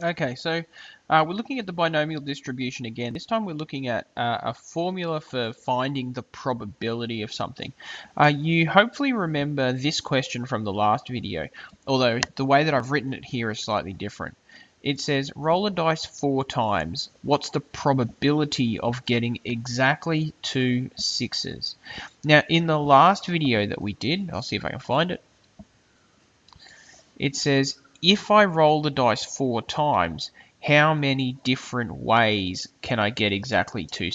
Okay, so we're looking at the binomial distribution again. This time we're looking at a formula for finding the probability of something. You hopefully remember this question from the last video, although the way that I've written it here is slightly different. It says, roll a dice 4 times. What's the probability of getting exactly 2 sixes? Now, in the last video that we did, I'll see if I can find it, it says, if I roll the dice 4 times, how many different ways can I get exactly two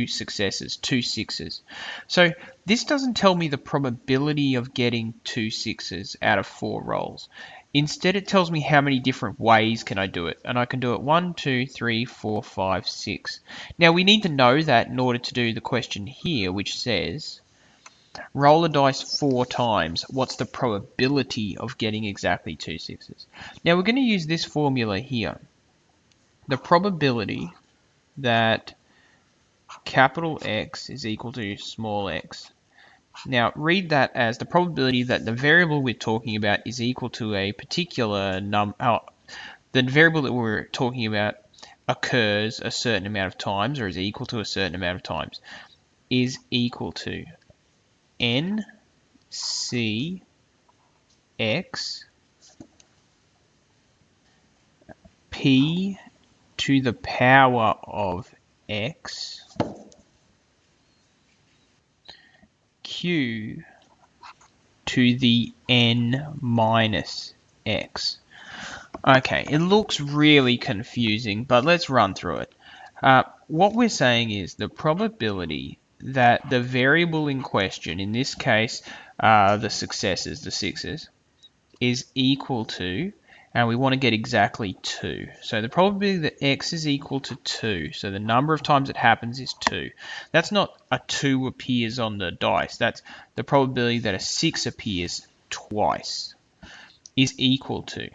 successes, 2 sixes? So this doesn't tell me the probability of getting 2 sixes out of 4 rolls. Instead, it tells me how many different ways can I do it. And I can do it 1, 2, 3, 4, 5, 6. Now, we need to know that in order to do the question here, which says, roll a dice 4 times. What's the probability of getting exactly 2 sixes? Now we're going to use this formula here. The probability that capital X is equal to small x. Now read that as the probability that the variable we're talking about is equal to a particular number. The variable that we're talking about occurs a certain amount of times, or is equal to a certain amount of times, is equal to n c x p to the power of x q to the n minus x. Okay, it looks really confusing, but let's run through it. What we're saying is the probability that the variable in question, in this case the successes, the sixes, is equal to, and we want to get exactly 2. So the probability that x is equal to 2, so the number of times it happens is 2. That's not a 2 appears on the dice, that's the probability that a 6 appears twice, is equal to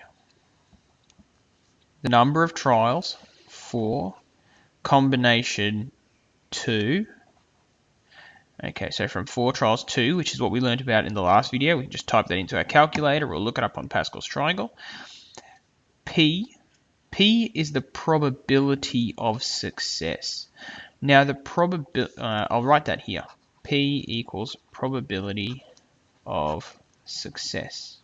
the number of trials, 4, combination 2. Okay, so from 4 trials 2, which is what we learned about in the last video, we can just type that into our calculator or look it up on Pascal's triangle. P is the probability of success. Now the probability, I'll write that here. P equals probability of success.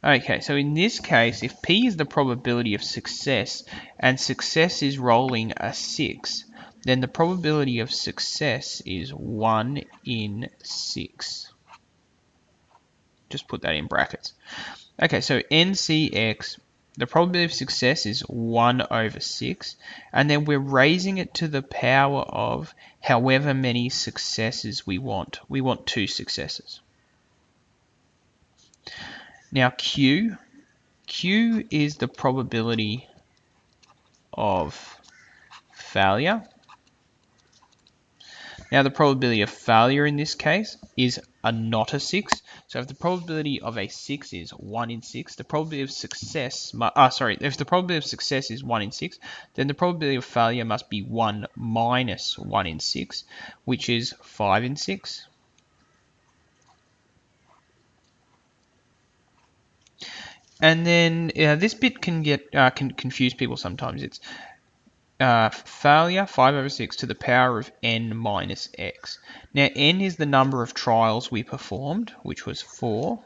Okay, so in this case, if P is the probability of success, and success is rolling a 6, then the probability of success is 1 in 6. Just put that in brackets. Okay, so NCX, the probability of success is 1 over 6, and then we're raising it to the power of however many successes we want. We want 2 successes. Now Q is the probability of failure. Now the probability of failure in this case is not a 6. So if the probability of a 6 is 1 in 6, the probability of success, if the probability of success is 1 in 6, then the probability of failure must be 1 minus 1 in 6, which is 5 in 6. And then this bit can get can confuse people sometimes. It's failure 5 over 6 to the power of n minus x. Now n is the number of trials we performed, which was 4.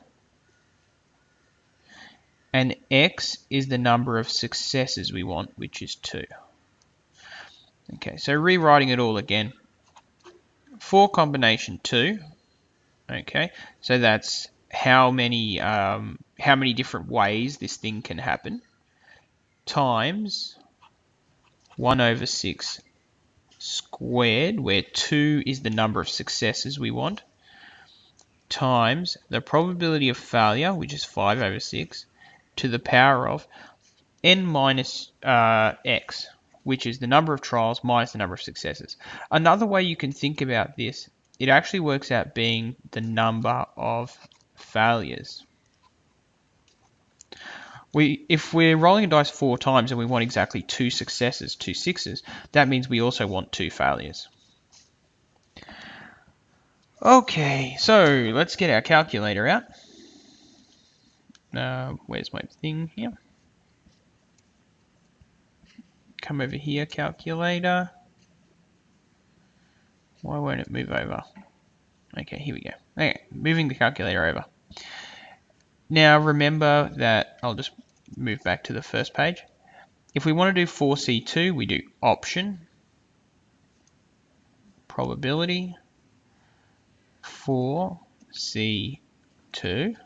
And x is the number of successes we want, which is 2. Okay, so rewriting it all again. 4 combination 2. Okay, so that's how many different ways this thing can happen, times 1 over 6 squared, where 2 is the number of successes we want, times the probability of failure, which is 5 over 6, to the power of n minus x, which is the number of trials minus the number of successes. Another way you can think about this, it actually works out being the number of failures. If we're rolling a dice 4 times and we want exactly 2 successes, 2 sixes, that means we also want 2 failures. Okay, so let's get our calculator out. Where's my thing here? Come over here, calculator. Why won't it move over? Okay, here we go. Okay, moving the calculator over. Now remember that, I'll just move back to the first page. If we want to do 4C2, we do option, probability, 4C2.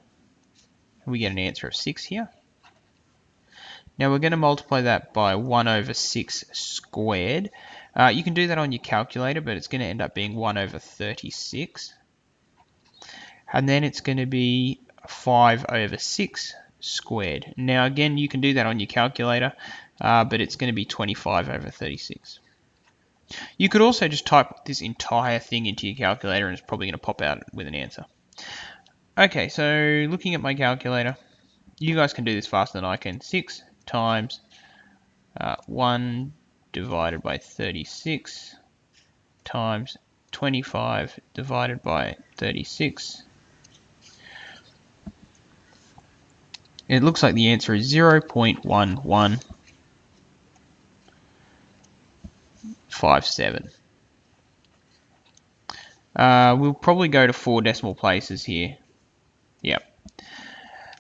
We get an answer of 6 here. Now we're going to multiply that by 1 over 6 squared. You can do that on your calculator, but it's going to end up being 1 over 36. And then it's going to be 5 over 6 squared. Now again, you can do that on your calculator, but it's going to be 25 over 36. You could also just type this entire thing into your calculator and it's probably going to pop out with an answer. Okay, so looking at my calculator, you guys can do this faster than I can. 6 times 1 divided by 36 times 25 divided by 36. It looks like the answer is 0.1157. We'll probably go to 4 decimal places here. Yep.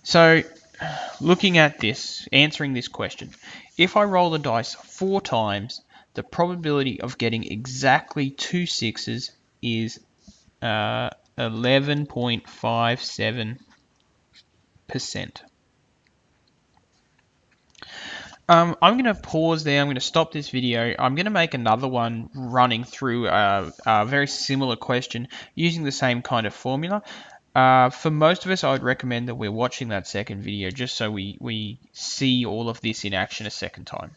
So looking at this, answering this question, if I roll the dice 4 times, the probability of getting exactly 2 sixes is 11.57%. I'm going to pause there. I'm going to stop this video. I'm going to make another one running through a very similar question using the same kind of formula. For most of us, I would recommend that we're watching that second video just so we see all of this in action a second time.